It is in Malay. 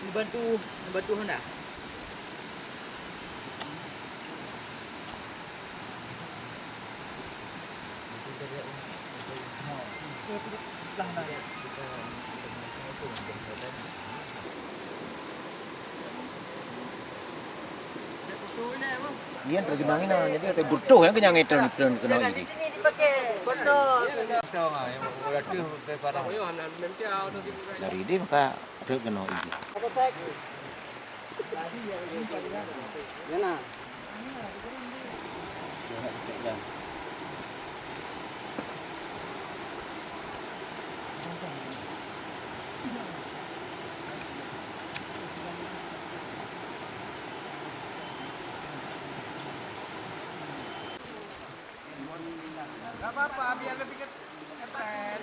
Dibantu hendak. Iya tergenangin nah, jadi ada butuh yang kenyang itu nih kena ini. Di sini dipakai botol. Dari ini maka ada kena ini. Ya nah. Gak apa-apa, biar lebih keren.